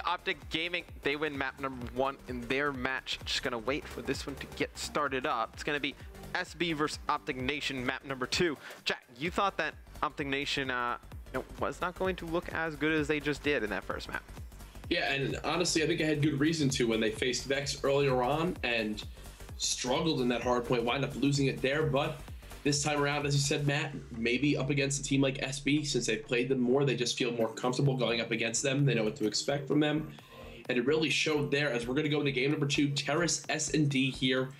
Optic Gaming, they win map number 1 in their match. Just gonna wait for this one to get started up. It's gonna be SB versus Optic Nation, map number 2. Jack, you thought that Optic Nation was not going to look as good as they just did in that first map. Yeah, and honestly, I think I had good reason to when they faced Vex earlier on and struggled in that hard point, wind up losing it there. But this time around, as you said, Matt, maybe up against a team like SB, since they've played them more, they just feel more comfortable going up against them. They know what to expect from them. And it really showed there as we're going to go into game number 2, Terrace S&D here.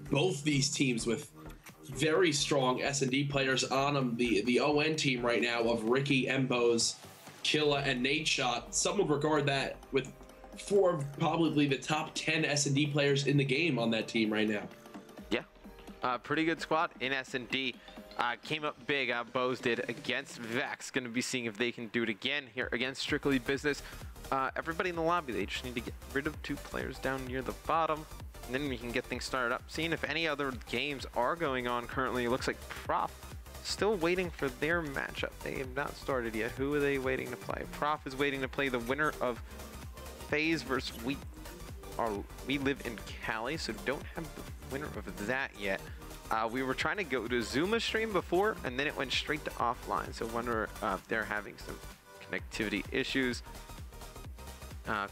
Both these teams with very strong S&D players on them. The ON team right now of Ricky, Embos, Killa, and Nate Shot. Some would regard that with 4 of probably the top 10 S&D players in the game on that team right now. Yeah, pretty good squad in S&D. Came up big, Bose did against Vex. Going to be seeing if they can do it again here against Strictly Business. Everybody in the lobby, they just need to get rid of 2 players down near the bottom. And then we can get things started up. Seeing if any other games are going on currently. It looks like Prof still waiting for their matchup. They have not started yet. Who are they waiting to play? Prof is waiting to play the winner of FaZe versus We Live in Cali, so don't have the winner of that yet. We were trying to go to Zuma stream before, and then it went straight to offline. So wonder if they're having some connectivity issues.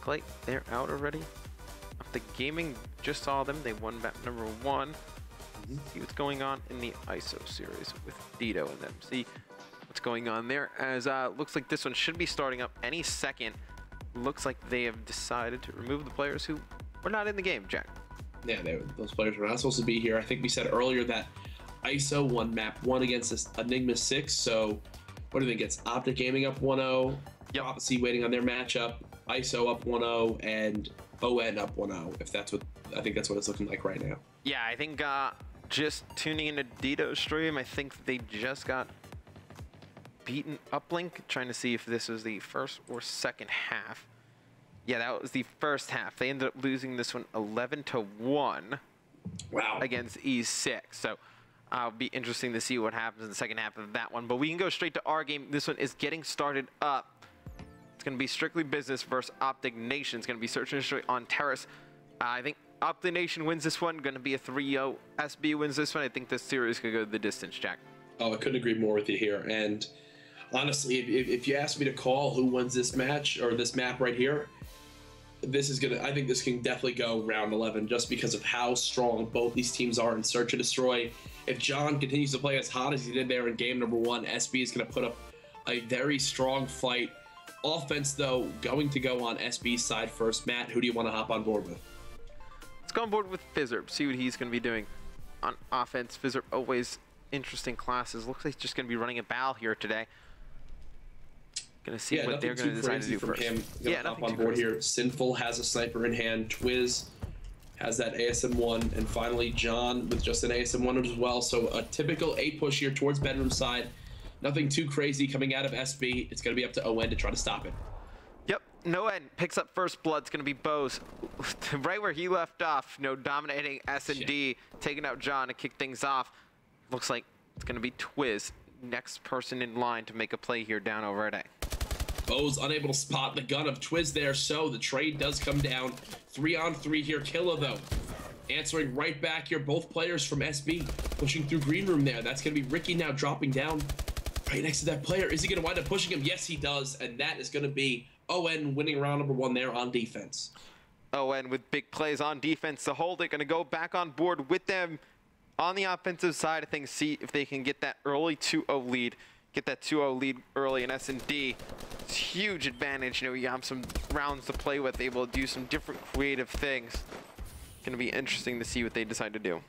Clay, they're out already. The gaming just saw them. They won map number 1. See what's going on in the ISO series with Dito and them. See what's going on there. As looks like this one should be starting up any second. Looks like they have decided to remove the players who were not in the game, Jack. Yeah, those players were not supposed to be here. I think we said earlier that ISO won map 1 against this Enigma 6. So what do they think? It's Optic Gaming up 1-0. Yep. Prophecy waiting on their matchup. ISO up 1-0 and ON up 1-0. If that's what I think that's what it's looking like right now. Yeah, I think just tuning into Dito's stream, I think they just got beaten uplink. Trying to see if this was the first or second half. Yeah, that was the first half. They ended up losing this one 11-1. Wow. Against E6. So it'll be interesting to see what happens in the second half of that one. But we can go straight to our game. This one is getting started up. It's going to be Strictly Business versus Optic Nation. It's going to be search and destroy on Terrace. I think Optic Nation wins this one. Going to be a 3-0. SB wins this one. I think this series could go the distance, Jack. Oh, I couldn't agree more with you here. And honestly, if you ask me to call who wins this match or this map right here, I think this can definitely go round 11 just because of how strong both these teams are in search and destroy. If John continues to play as hot as he did there in game number 1, SB is going to put up a very strong fight. Offense, though, going to go on SB's side first. Matt, who do you want to hop on board with? Let's go on board with Fizzerb, see what he's going to be doing on offense. Fizzerb, always interesting classes. Looks like he's just going to be running a Bal here today. Going to see what they're going to decide to do first. Yeah, hop on board here. Sinful has a sniper in hand. Twiz has that ASM1, and finally John with just an ASM1 as well. So a typical A push here towards bedroom side. Nothing too crazy coming out of SB. It's going to be up to ON to try to stop it. Yep, no end picks up first blood. It's going to be Bose right where he left off. Dominating S&D, taking out John to kick things off. Looks like it's going to be Twiz, next person in line to make a play here down over at A. Bose unable to spot the gun of Twiz there, so the trade does come down. 3-on-3 here. Killa, though, answering right back here. Both players from SB pushing through green room there. That's going to be Ricky now dropping down right next to that player. Is he going to wind up pushing him? Yes, he does, and that is going to be ON winning round number 1 there on defense. ON with big plays on defense. The Hold it going to go back on board with them on the offensive side of things. See if they can get that early 2-0 lead. Get that 2-0 lead early in S&D. It's a huge advantage. You have some rounds to play with, able to do some different creative things. Going to be interesting to see what they decide to do.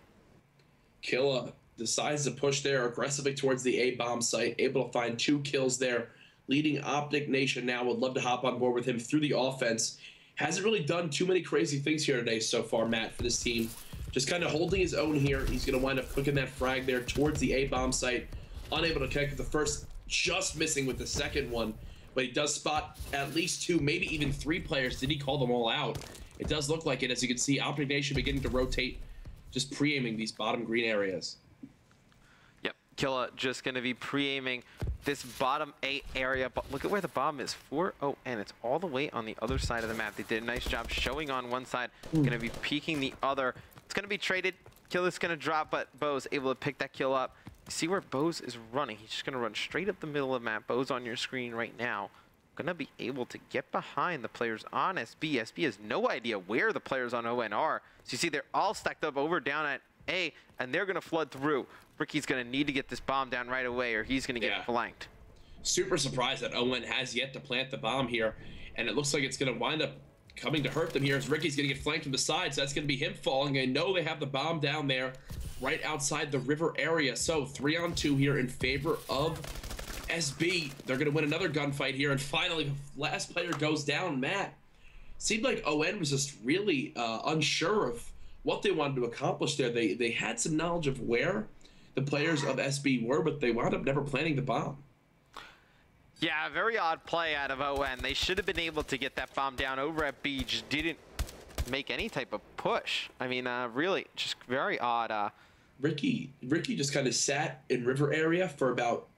Killa decides to push there aggressively towards the A-bomb site, able to find 2 kills there, leading Optic Nation now. Would love to hop on board with him through the offense. Hasn't really done too many crazy things here today so far, Matt, for this team. Just kind of holding his own here. He's going to wind up cooking that frag there towards the A-bomb site. Unable to connect with the first, just missing with the second one. But he does spot at least 2, maybe even 3 players. Did he call them all out? It does look like it. As you can see, Optic Nation beginning to rotate, just pre-aiming these bottom green areas. Yep, Killa just going to be pre-aiming this bottom 8 area, but look at where the bomb is for ON. It's all the way on the other side of the map. They did a nice job showing on one side, gonna be peeking the other. It's gonna be traded. Kill is gonna drop, but Bo's able to pick that kill up. You see where Bo's is running. He's just gonna run straight up the middle of the map. Bo's on your screen right now. Gonna be able to get behind the players on SB. SB has no idea where the players on ON are. So you see they're all stacked up over down at A, and they're gonna flood through. Ricky's gonna need to get this bomb down right away, or he's gonna get flanked. Super surprised that ON has yet to plant the bomb here, and it looks like it's gonna wind up coming to hurt them here as Ricky's gonna get flanked from the side, so that's gonna be him falling. I know they have the bomb down there right outside the river area, so 3-on-2 here in favor of SB. They're gonna win another gunfight here, and finally the last player goes down. Matt, seemed like ON was just really unsure of what they wanted to accomplish there. They had some knowledge of where the players of SB were, but they wound up never planting the bomb. Yeah, very odd play out of ON. They should have been able to get that bomb down over at B. Just didn't make any type of push. I mean, really, just very odd. Ricky just kind of sat in river area for about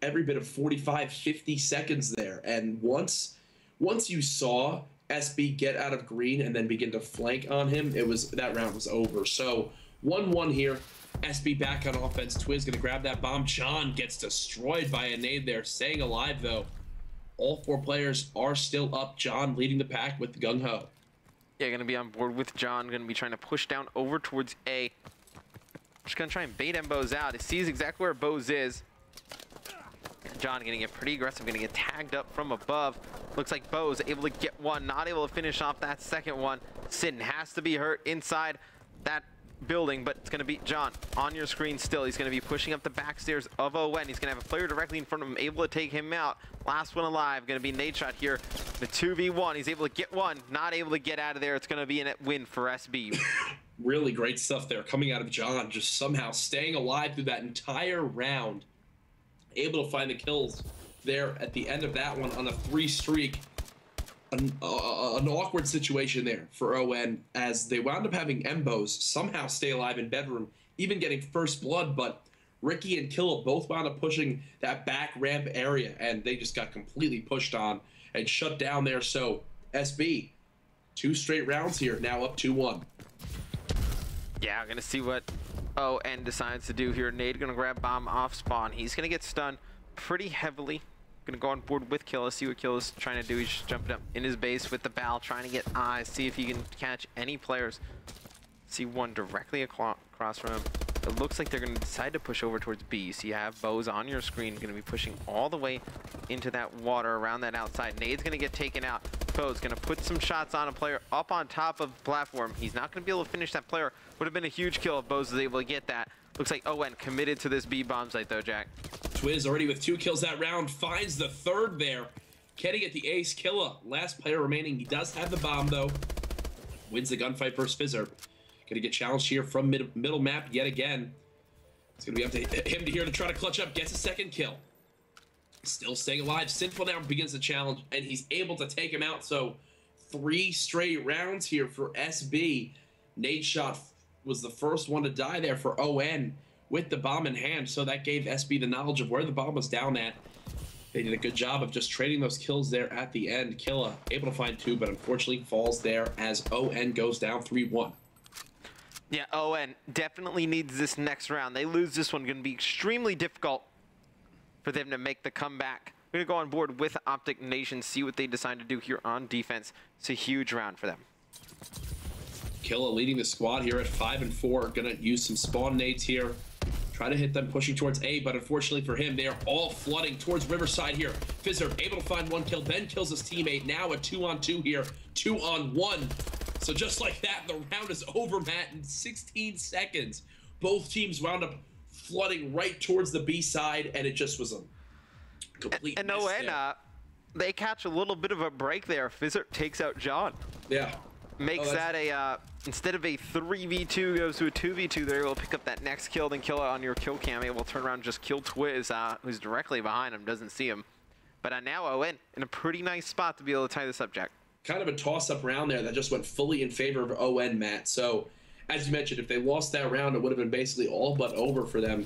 every bit of 45, 50 seconds there. And once you saw SB get out of green and then begin to flank on him, that round was over. So 1-1 here. SB back on offense. Twiz gonna grab that bomb. John gets destroyed by a nade there. Staying alive though. All 4 players are still up. John leading the pack with the gung ho. Yeah, gonna be on board with John. Gonna be trying to push down over towards A. Just gonna try and bait him Bose out. He sees exactly where Bose is. John gonna get pretty aggressive, gonna get tagged up from above. Looks like Bose able to get one, not able to finish off that second one. Sin has to be hurt inside that building, but it's gonna be John on your screen still. He's gonna be pushing up the back stairs of ON. He's gonna have a player directly in front of him, able to take him out. Last one alive, gonna be nade shot here. The 2v1, he's able to get one, not able to get out of there. It's gonna be a win for SB. Really great stuff there coming out of John, just somehow staying alive through that entire round. Able to find the kills there at the end of that one on a 3 streak. An awkward situation there for ON as they wound up having Mbos somehow stay alive in bedroom, even getting first blood, but Ricky and Killa both wound up pushing that back ramp area, and they just got completely pushed on and shut down there. So SB, 2 straight rounds here, now up 2-1. Yeah, gonna see what ON decides to do here. Nade gonna grab bomb off spawn. He's gonna get stunned pretty heavily. Gonna go on board with Killa, see what Killa's trying to do. He's just jumping up in his base with the bow, trying to get eyes, see if he can catch any players. See one directly across from him. It looks like they're gonna decide to push over towards B. So you have Bose on your screen, gonna be pushing all the way into that water around that outside. Nade's gonna get taken out. Bose gonna put some shots on a player up on top of the platform. He's not gonna be able to finish that player. Would have been a huge kill if Bose was able to get that. Looks like ON committed to this B bomb site though, Jack. Twiz already with 2 kills that round, finds the 3rd there. Can he get the ace? Killa, last player remaining. He does have the bomb though. Wins the gunfight versus Fizzer. Gonna get challenged here from middle map yet again. It's gonna be up to him here to try to clutch up. Gets a 2nd kill. Still staying alive. Sinful now begins the challenge, and he's able to take him out. So 3 straight rounds here for SB. Nade shot was the first one to die there for ON with the bomb in hand. So that gave SB the knowledge of where the bomb was down at. They did a good job of just trading those kills there at the end. Killa able to find 2, but unfortunately falls there as ON goes down 3-1. Yeah, ON definitely needs this next round. They lose this one, going to be extremely difficult for them to make the comeback. We're going to go on board with Optic Nation, see what they decide to do here on defense. It's a huge round for them. Killa leading the squad here at 5-4. Going to use some spawn nades here. Try to hit them pushing towards A, but unfortunately for him, they are all flooding towards Riverside here. Fizzer able to find 1 kill, then kills his teammate. Now a 2-on-2 here, 2-on-1. So just like that, the round is over, Matt, in 16 seconds. Both teams wound up flooding right towards the B side, and it just was a complete mess there. They catch a little bit of a break there. Fizzer takes out John. Yeah. Makes that instead of a 3v2 goes to a 2v2, they're able to pick up that next kill, then kill it on your kill cam. Able to turn around and just kill Twiz, who's directly behind him, doesn't see him. But now ON in a pretty nice spot to be able to tie this up, Jack. Kind of a toss-up round there that just went fully in favor of ON, Matt. So, as you mentioned, if they lost that round, it would have been basically all but over for them.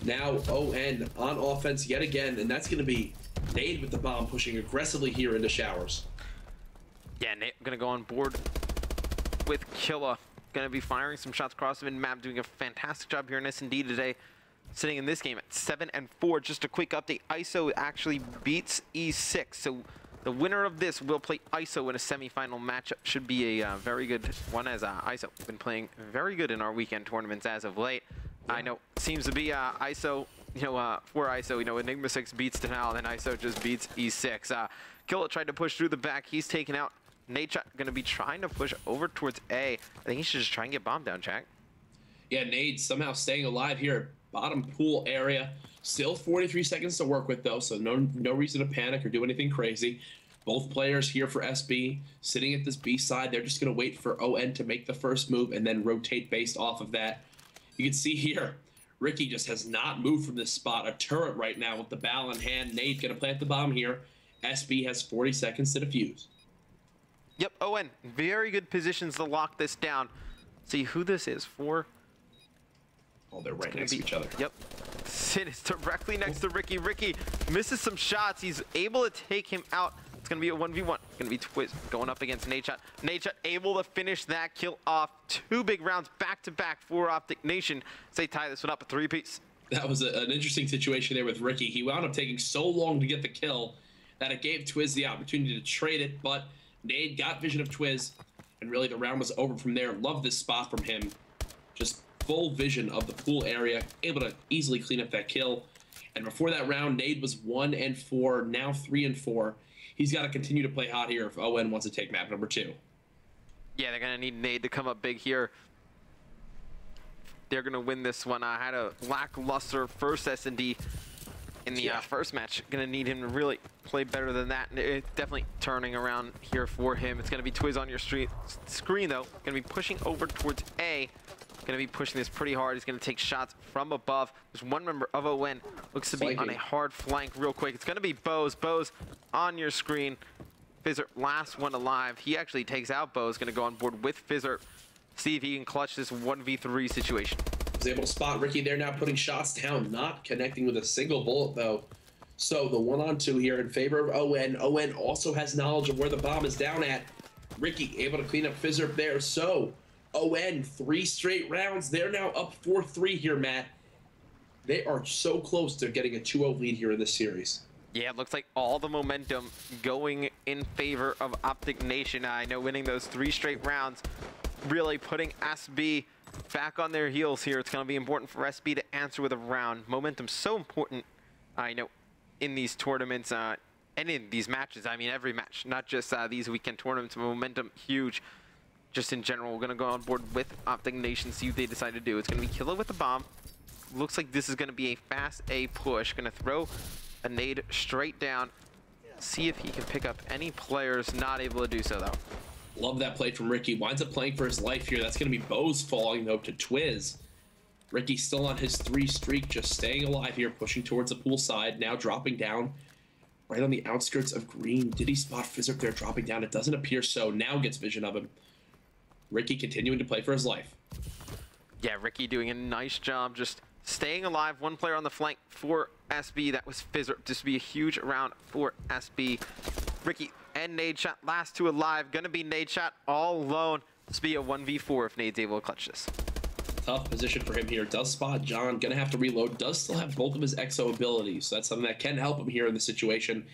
Now ON on offense yet again, and that's going to be Nade with the bomb pushing aggressively here into showers. Yeah, Nate going to go on board with Killa. Going to be firing some shots across the map, doing a fantastic job here in S&D today. Sitting in this game at 7-4. Just a quick update, ISO actually beats E6. So the winner of this will play ISO in a semifinal matchup. Should be a very good one, as ISO has been playing very good in our weekend tournaments as of late. Yeah. I know, seems to be ISO, for ISO, Enigma 6 beats Denal, then ISO just beats E6. Killa tried to push through the back. He's taken out. Nate going to be trying to push over towards A. I think he should just try and get bomb down, Jack. Yeah, Nade somehow staying alive here. Bottom pool area. Still 43 seconds to work with, though, so no reason to panic or do anything crazy. Both players here for SB sitting at this B side. They're just going to wait for ON to make the first move and then rotate based off of that. You can see here, Ricky just has not moved from this spot. A turret right now with the ball in hand. Nade going to plant the bomb here. SB has 40 seconds to defuse. Yep, ON, very good positions to lock this down. See who this is for. Oh, they're right next to each other. Yep. Sin is directly next to Ricky. Ricky misses some shots. He's able to take him out. It's going to be a 1v1. It's going to be Twiz going up against Nadeshot. Nadeshot able to finish that kill off. 2 big rounds back-to-back for Optic Nation. They tie this one up a 3-piece. That was an interesting situation there with Ricky. He wound up taking so long to get the kill that it gave Twiz the opportunity to trade it, but Nade got vision of Twiz, and really the round was over from there. Love this spot from him. Just full vision of the pool area, able to easily clean up that kill. And before that round, Nade was 1-4, now 3-4. He's got to continue to play hot here if ON wants to take map number 2. Yeah, they're going to need Nade to come up big here. They're going to win this one. I had a lackluster first S&D in the first match. Going to need him to really play better than that. And it's definitely turning around here for him. It's going to be Twiz on your screen, though. Going to be pushing over towards A. Going to be pushing this pretty hard. He's going to take shots from above. There's one member of ON. Looks to be on a hard flank real quick. It's going to be Bose. Bose on your screen. Fizzer, last one alive. He actually takes out Bose. Going to go on board with Fizzer. See if he can clutch this 1v3 situation. Was able to spot Ricky there now, putting shots down, not connecting with a single bullet, though. So the 1-on-2 here in favor of ON. ON also has knowledge of where the bomb is down at. Ricky able to clean up Fizzer there. So ON, 3 straight rounds. They're now up 4-3 here, Matt. They are so close to getting a 2-0 lead here in this series. Yeah, it looks like all the momentum going in favor of Optic Nation. I know winning those 3 straight rounds, really putting SB back on their heels here. It's going to be important for SB to answer with a round. Momentum's so important, I know, in these tournaments and in these matches. I mean, every match, not just these weekend tournaments. Momentum, huge. Just in general, we're going to go on board with Optic Nation, see what they decide to do. It's going to be Killa with the bomb. Looks like this is going to be a fast A push. Going to throw a nade straight down. See if he can pick up any players. Not able to do so, though. Love that play from Ricky. Winds up playing for his life here. That's going to be Bose falling, though, to Twiz. Ricky still on his 3 streak, just staying alive here, pushing towards the pool side. Now dropping down right on the outskirts of green. Did he spot Fizzer there dropping down? It doesn't appear so. Now gets vision of him. Ricky continuing to play for his life. Yeah, Ricky doing a nice job just staying alive. 1 player on the flank for SB. That was Fizzer. Just be a huge round for SB. Ricky and Nadeshot, last 2 alive. Gonna be Nadeshot all alone. This be a 1v4 if Nade's able to clutch this. Tough position for him here. Does spot John. Gonna have to reload. Does still have both of his EXO abilities. So that's something that can help him here in the situation.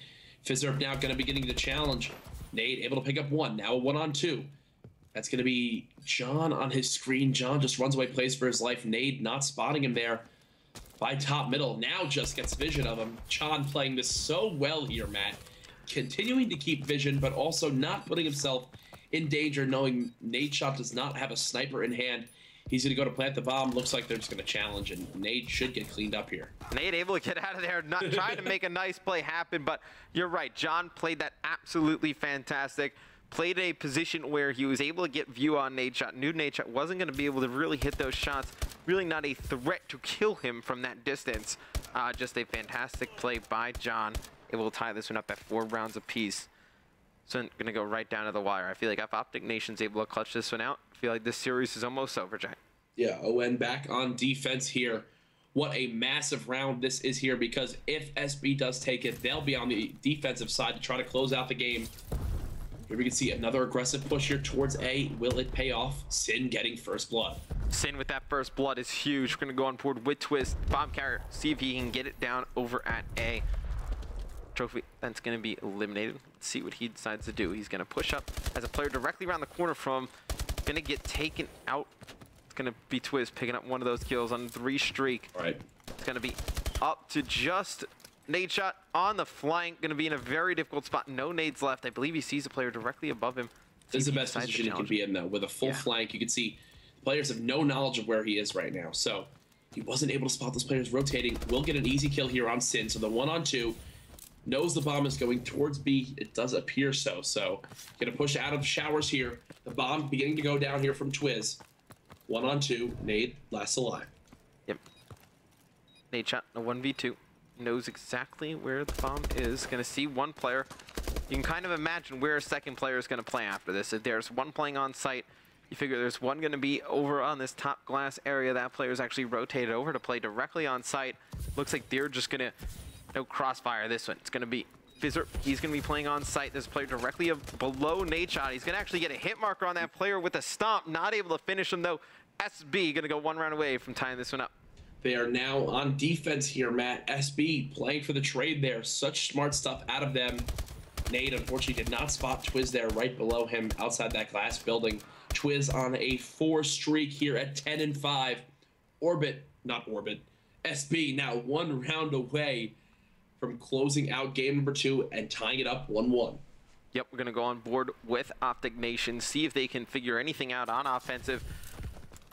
Fizzer now gonna be getting the challenge. Nade able to pick up 1. Now a 1-on-2. That's going to be John on his screen. John just runs away, plays for his life. Nade not spotting him there by top middle. Now just gets vision of him. John playing this so well here, Matt. Continuing to keep vision, but also not putting himself in danger, knowing Nadeshot does not have a sniper in hand. He's going to go to plant the bomb. Looks like they're just going to challenge, and Nade should get cleaned up here. Nade able to get out of there, not trying to make a nice play happen, but you're right. John played that absolutely fantastic. Played a position where he was able to get view on Nadeshot. Knew Nadeshot wasn't going to be able to really hit those shots. Really not a threat to kill him from that distance. Just a fantastic play by John. Able to tie this one up at 4 rounds apiece. So I'm going to go right down to the wire. I feel like if Optic Nation's able to clutch this one out, I feel like this series is almost over, Jack. Yeah, ON back on defense here. what a massive round this is here, because if SB does take it, they'll be on the defensive side to try to close out the game. Here we can see another aggressive push here towards A. Will it pay off? Sin getting first blood. Sin with that first blood is huge. We're going to go on board with Twiz, bomb carrier, see if he can get it down over at A. Trophy, that's going to be eliminated. Let's see what he decides to do. He's going to push up as a player directly around the corner from, going to get taken out. It's going to be Twiz picking up one of those kills on 3 streak. All right. It's going to be up to just nade shot on the flank. Going to be in a very difficult spot. No nades left. I believe he sees a player directly above him. This is the best position he could be in, though. With a full flank, you can see players have no knowledge of where he is right now. So he wasn't able to spot those players rotating. Will get an easy kill here on Sin. So the 1-on-2. Knows the bomb is going towards B. It does appear so. So gonna push out of showers here. The bomb beginning to go down here from Twiz. 1-on-2. Nade last alive. Yep. Nade shot, a 1v2. Knows exactly where the bomb is. Gonna see one player. You can kind of imagine where a second player is gonna play after this. If there's one playing on site, you figure there's one gonna be over on this top glass area. That player is actually rotated over to play directly on site. Looks like they're just gonna no crossfire this one. It's going to be Fizzer. He's going to be playing on site. This player directly below nade shot. He's going to actually get a hit marker on that player with a stomp. Not able to finish him, though. SB going to go 1 round away from tying this one up. They are now on defense here, Matt. SB playing for the trade there. Such smart stuff out of them. Nade, unfortunately, did not spot Twiz there right below him outside that glass building. Twiz on a 4 streak here at 10-5. SB now 1 round away from closing out game number 2 and tying it up 1-1. Yep, we're going to go on board with Optic Nation, see if they can figure anything out on offensive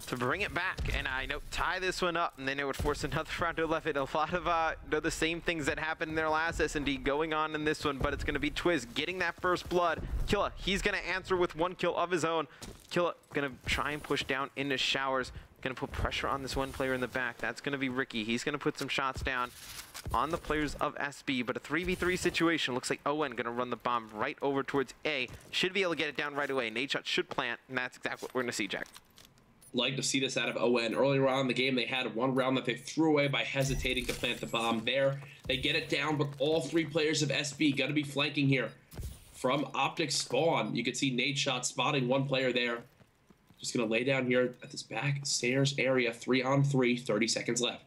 to bring it back. And I know tie this one up, and then it would force another round to 11. A lot of the same things that happened in their last S&D going on in this one, but it's going to be Twiz getting that first blood. Killa, he's going to answer with 1 kill of his own. Killa going to try and push down into showers. Going to put pressure on this one player in the back. That's going to be Ricky. He's going to put some shots down on the players of SB, but a 3v3 situation. Looks like Owen going to run the bomb right over towards A. Should be able to get it down right away. Nade shot should plant, and that's exactly what we're going to see, Jack. Like to see this out of Owen. Earlier on in the game, they had 1 round that they threw away by hesitating to plant the bomb there. They get it down, but all 3 players of SB going to be flanking here from Optic spawn. You can see nade shot spotting 1 player there. Just going to lay down here at this back stairs area. 3-on-3, 30 seconds left.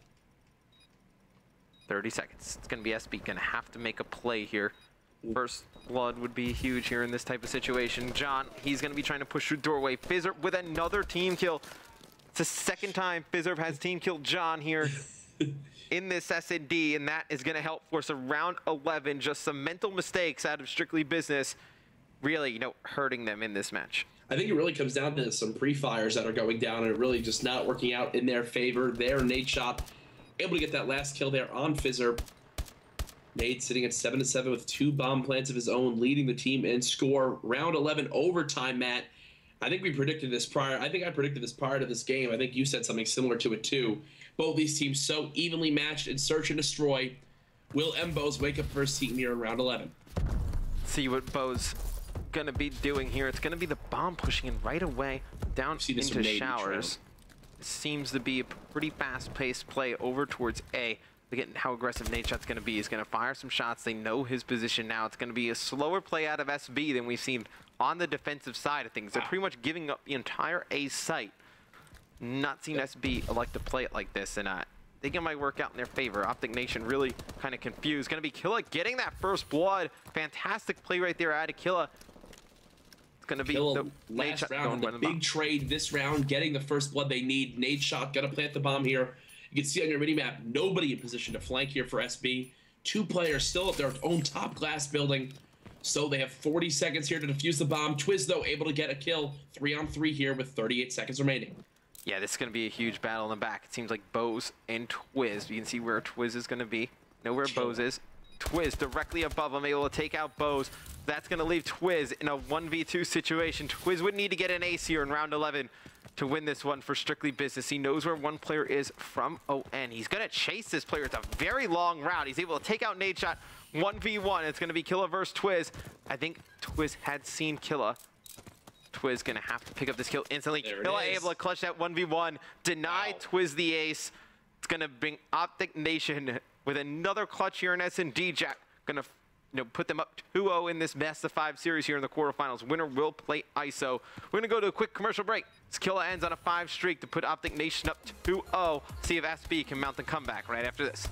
30 seconds. It's going to be SB going to have to make a play here. First blood would be huge here in this type of situation. John, he's going to be trying to push through doorway. Fizzer with another team kill. It's the second time Fizzer has team killed John here in this S&D, and that is going to help force a round 11. Just some mental mistakes out of Strictly Business, really, hurting them in this match. I think it really comes down to some pre-fires that are going down and really just not working out in their favor. There, Nade shot able to get that last kill there on Fizzer. Nade sitting at 7-7 with 2 bomb plants of his own, leading the team in score. Round 11 overtime, Matt. I think we predicted this prior. I think I predicted this prior to this game. I think you said something similar to it too. Both these teams so evenly matched in search and destroy. Will Mbos wake up first team here in round 11? See what Bo's gonna be doing here. It's gonna be the bomb pushing in right away down into showers. Seems to be a pretty fast-paced play over towards A. Look at how aggressive nade shot's gonna be. He's gonna fire some shots. They know his position now. It's gonna be a slower play out of SB than we've seen on the defensive side of things. They're pretty much giving up the entire A site. Not seen SB like to play it like this, and I think it might work out in their favor. Optic Nation really kind of confused. Gonna be Killa getting that first blood. Fantastic play right there out of Killa. Gonna be Killa the last round, the big trade this round, getting the first blood they need. Nade shot, gonna plant the bomb here. You can see on your mini-map, nobody in position to flank here for SB. 2 players still at their own top glass building. So they have 40 seconds here to defuse the bomb. Twiz, though, able to get a kill. 3-on-3 here with 38 seconds remaining. Yeah, this is going to be a huge battle in the back. It seems like Bose and Twiz. You can see where Twiz is going to be. Know where Bose is. Twiz directly above him, able to take out Bose. That's going to leave Twiz in a 1v2 situation. Twiz would need to get an ace here in round 11 to win this one for Strictly Business. He knows where one player is from ON. He's going to chase this player. It's a very long route. He's able to take out nade shot 1v1. It's going to be Killa versus Twiz. I think Twiz had seen Killa. Twiz going to have to pick up this kill instantly. Killa able to clutch that 1v1. Deny Twiz the ace. It's going to bring Optic Nation with another clutch here in S&D. Jack going to put them up 2-0 in this best of 5 series here in the quarterfinals. Winner will play ISO. We're going to go to a quick commercial break. Skilla ends on a 5 streak to put Optic Nation up 2-0. See if SB can mount the comeback right after this.